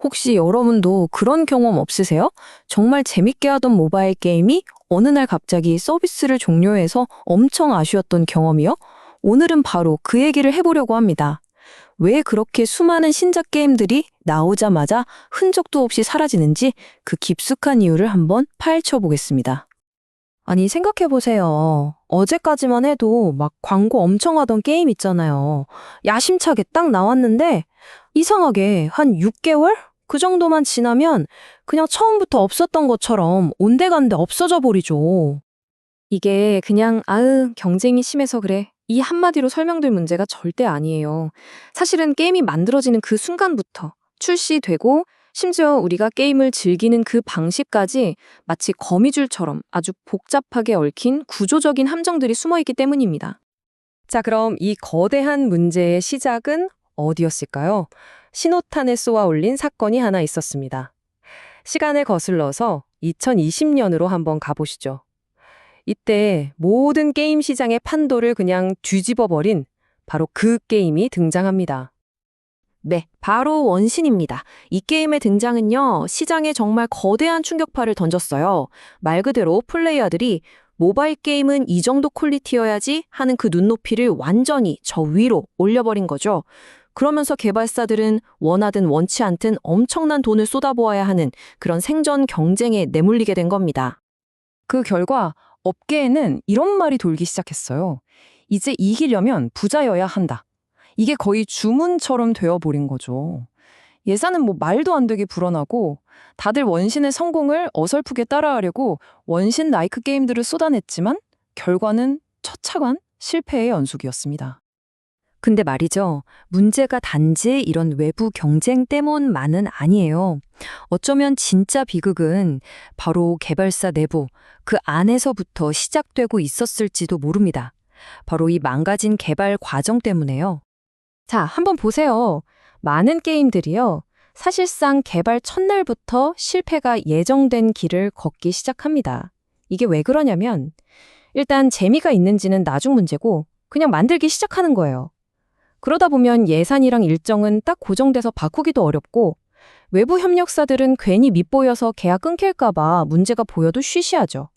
혹시 여러분도 그런 경험 없으세요? 정말 재밌게 하던 모바일 게임이 어느 날 갑자기 서비스를 종료해서 엄청 아쉬웠던 경험이요? 오늘은 바로 그 얘기를 해보려고 합니다. 왜 그렇게 수많은 신작 게임들이 나오자마자 흔적도 없이 사라지는지 그 깊숙한 이유를 한번 파헤쳐 보겠습니다. 아니, 생각해보세요. 어제까지만 해도 막 광고 엄청 하던 게임 있잖아요. 야심차게 딱 나왔는데 이상하게 한 6개월? 그 정도만 지나면 그냥 처음부터 없었던 것처럼 온데간데 없어져 버리죠. 이게 그냥 경쟁이 심해서 그래. 이 한마디로 설명될 문제가 절대 아니에요. 사실은 게임이 만들어지는 그 순간부터 출시되고 심지어 우리가 게임을 즐기는 그 방식까지 마치 거미줄처럼 아주 복잡하게 얽힌 구조적인 함정들이 숨어 있기 때문입니다. 자, 그럼 이 거대한 문제의 시작은 어디였을까요? 신호탄에 쏘아 올린 사건이 하나 있었습니다. 시간을 거슬러서 2020년으로 한번 가보시죠. 이때 모든 게임 시장의 판도를 그냥 뒤집어버린 바로 그 게임이 등장합니다. 네, 바로 원신입니다. 이 게임의 등장은요, 시장에 정말 거대한 충격파를 던졌어요. 말 그대로 플레이어들이 모바일 게임은 이 정도 퀄리티여야지 하는 그 눈높이를 완전히 저 위로 올려버린 거죠. 그러면서 개발사들은 원하든 원치 않든 엄청난 돈을 쏟아부어야 하는 그런 생존 경쟁에 내몰리게 된 겁니다. 그 결과 업계에는 이런 말이 돌기 시작했어요. 이제 이기려면 부자여야 한다. 이게 거의 주문처럼 되어버린 거죠. 예산은 뭐 말도 안 되게 불어나고 다들 원신의 성공을 어설프게 따라하려고 원신 라이크 게임들을 쏟아냈지만 결과는 처참한 실패의 연속이었습니다. 근데 말이죠. 문제가 단지 이런 외부 경쟁 때문만은 아니에요. 어쩌면 진짜 비극은 바로 개발사 내부, 그 안에서부터 시작되고 있었을지도 모릅니다. 바로 이 망가진 개발 과정 때문에요. 자, 한번 보세요. 많은 게임들이요. 사실상 개발 첫날부터 실패가 예정된 길을 걷기 시작합니다. 이게 왜 그러냐면 일단 재미가 있는지는 나중 문제고 그냥 만들기 시작하는 거예요. 그러다 보면 예산이랑 일정은 딱 고정돼서 바꾸기도 어렵고 외부 협력사들은 괜히 밉보여서 계약 끊길까 봐 문제가 보여도 쉬쉬하죠.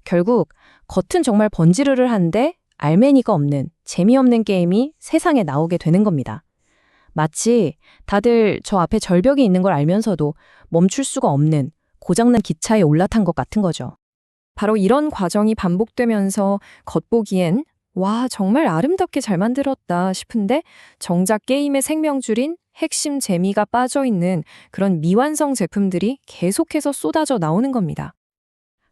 결국 겉은 정말 번지르르한데 알맹이가 없는 재미없는 게임이 세상에 나오게 되는 겁니다. 마치 다들 저 앞에 절벽이 있는 걸 알면서도 멈출 수가 없는 고장난 기차에 올라탄 것 같은 거죠. 바로 이런 과정이 반복되면서 겉보기엔 와, 정말 아름답게 잘 만들었다 싶은데 정작 게임의 생명줄인 핵심 재미가 빠져있는 그런 미완성 제품들이 계속해서 쏟아져 나오는 겁니다.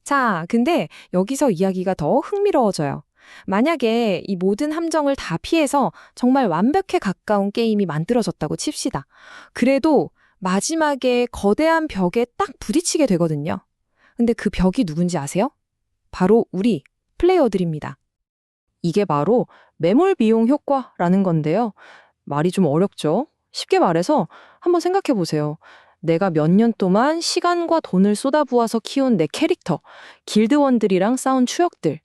자, 근데 여기서 이야기가 더 흥미로워져요. 만약에 이 모든 함정을 다 피해서 정말 완벽에 가까운 게임이 만들어졌다고 칩시다. 그래도 마지막에 거대한 벽에 딱 부딪히게 되거든요. 근데 그 벽이 누군지 아세요? 바로 우리 플레이어들입니다. 이게 바로 매몰 비용 효과라는 건데요. 말이 좀 어렵죠? 쉽게 말해서 한번 생각해 보세요. 내가 몇 년 동안 시간과 돈을 쏟아부어서 키운 내 캐릭터, 길드원들이랑 싸운 추억들,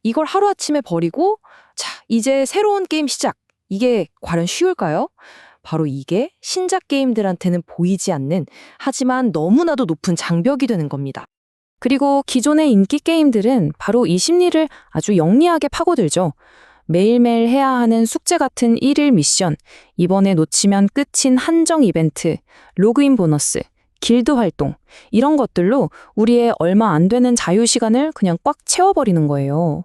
이걸 하루아침에 버리고 자, 이제 새로운 게임 시작. 이게 과연 쉬울까요? 바로 이게 신작 게임들한테는 보이지 않는 하지만 너무나도 높은 장벽이 되는 겁니다. 그리고 기존의 인기 게임들은 바로 이 심리를 아주 영리하게 파고들죠. 매일매일 해야 하는 숙제 같은 일일 미션, 이번에 놓치면 끝인 한정 이벤트, 로그인 보너스, 길드 활동, 이런 것들로 우리의 얼마 안 되는 자유시간을 그냥 꽉 채워버리는 거예요.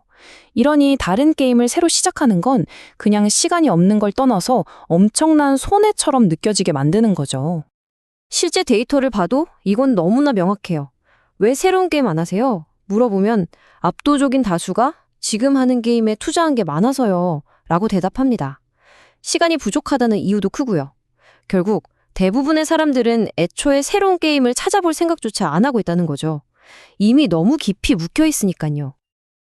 이러니 다른 게임을 새로 시작하는 건 그냥 시간이 없는 걸 떠나서 엄청난 손해처럼 느껴지게 만드는 거죠. 실제 데이터를 봐도 이건 너무나 명확해요. 왜 새로운 게임 안 하세요? 물어보면 압도적인 다수가 지금 하는 게임에 투자한 게 많아서요. 라고 대답합니다. 시간이 부족하다는 이유도 크고요. 결국 대부분의 사람들은 애초에 새로운 게임을 찾아볼 생각조차 안 하고 있다는 거죠. 이미 너무 깊이 묵혀 있으니까요.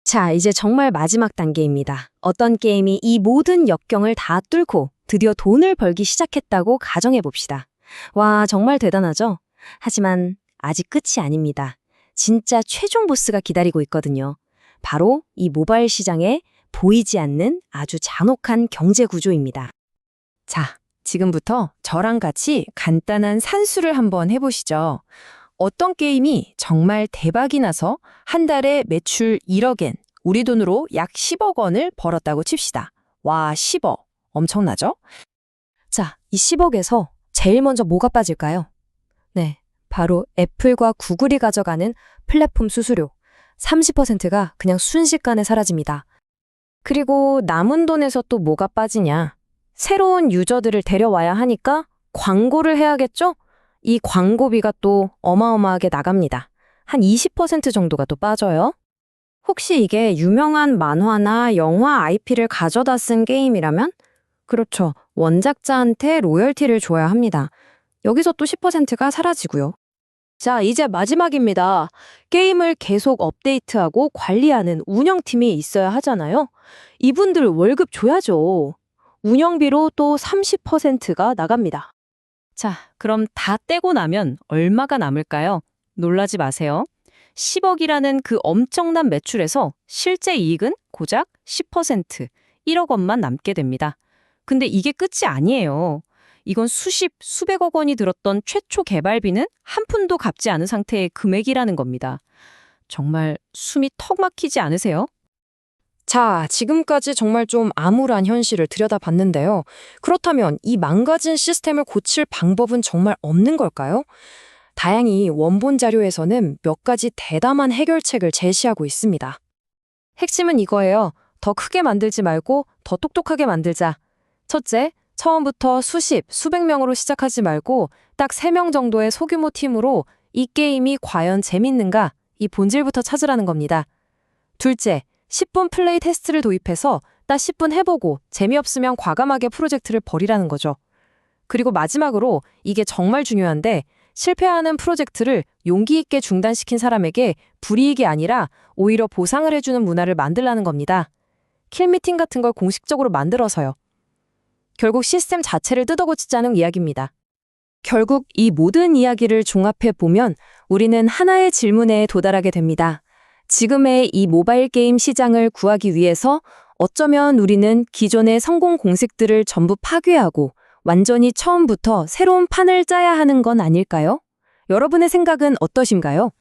자, 이제 정말 마지막 단계입니다. 어떤 게임이 이 모든 역경을 다 뚫고 드디어 돈을 벌기 시작했다고 가정해 봅시다. 와, 정말 대단하죠? 하지만 아직 끝이 아닙니다. 진짜 최종 보스가 기다리고 있거든요. 바로 이 모바일 시장에 보이지 않는 아주 잔혹한 경제 구조입니다. 자, 지금부터 저랑 같이 간단한 산수를 한번 해보시죠. 어떤 게임이 정말 대박이 나서 한 달에 매출 1억엔, 우리 돈으로 약 10억 원을 벌었다고 칩시다. 와, 10억. 엄청나죠? 자, 이 10억에서 제일 먼저 뭐가 빠질까요? 네, 바로 애플과 구글이 가져가는 플랫폼 수수료. 30%가 그냥 순식간에 사라집니다. 그리고 남은 돈에서 또 뭐가 빠지냐? 새로운 유저들을 데려와야 하니까 광고를 해야겠죠? 이 광고비가 또 어마어마하게 나갑니다. 한 20% 정도가 또 빠져요. 혹시 이게 유명한 만화나 영화 IP를 가져다 쓴 게임이라면? 그렇죠. 원작자한테 로열티를 줘야 합니다. 여기서 또 10%가 사라지고요. 자, 이제 마지막입니다. 게임을 계속 업데이트하고 관리하는 운영팀이 있어야 하잖아요. 이분들 월급 줘야죠. 운영비로 또 30%가 나갑니다. 자, 그럼 다 떼고 나면 얼마가 남을까요? 놀라지 마세요. 10억이라는 그 엄청난 매출에서 실제 이익은 고작 10%, 1억 원만 남게 됩니다. 근데 이게 끝이 아니에요. 이건 수백억 원이 들었던 최초 개발비는 한 푼도 갚지 않은 상태의 금액이라는 겁니다. 정말 숨이 턱 막히지 않으세요? 자, 지금까지 정말 좀 암울한 현실을 들여다봤는데요. 그렇다면 이 망가진 시스템을 고칠 방법은 정말 없는 걸까요? 다행히 원본 자료에서는 몇 가지 대담한 해결책을 제시하고 있습니다. 핵심은 이거예요. 더 크게 만들지 말고 더 똑똑하게 만들자. 첫째, 처음부터 수백 명으로 시작하지 말고 딱 3명 정도의 소규모 팀으로 이 게임이 과연 재밌는가, 이 본질부터 찾으라는 겁니다. 둘째, 10분 플레이 테스트를 도입해서 딱 10분 해보고 재미없으면 과감하게 프로젝트를 버리라는 거죠. 그리고 마지막으로 이게 정말 중요한데 실패하는 프로젝트를 용기 있게 중단시킨 사람에게 불이익이 아니라 오히려 보상을 해주는 문화를 만들라는 겁니다. 킬미팅 같은 걸 공식적으로 만들어서요. 결국 시스템 자체를 뜯어고치자는 이야기입니다. 결국 이 모든 이야기를 종합해 보면 우리는 하나의 질문에 도달하게 됩니다. 지금의 이 모바일 게임 시장을 구하기 위해서 어쩌면 우리는 기존의 성공 공식들을 전부 파괴하고 완전히 처음부터 새로운 판을 짜야 하는 건 아닐까요? 여러분의 생각은 어떠신가요?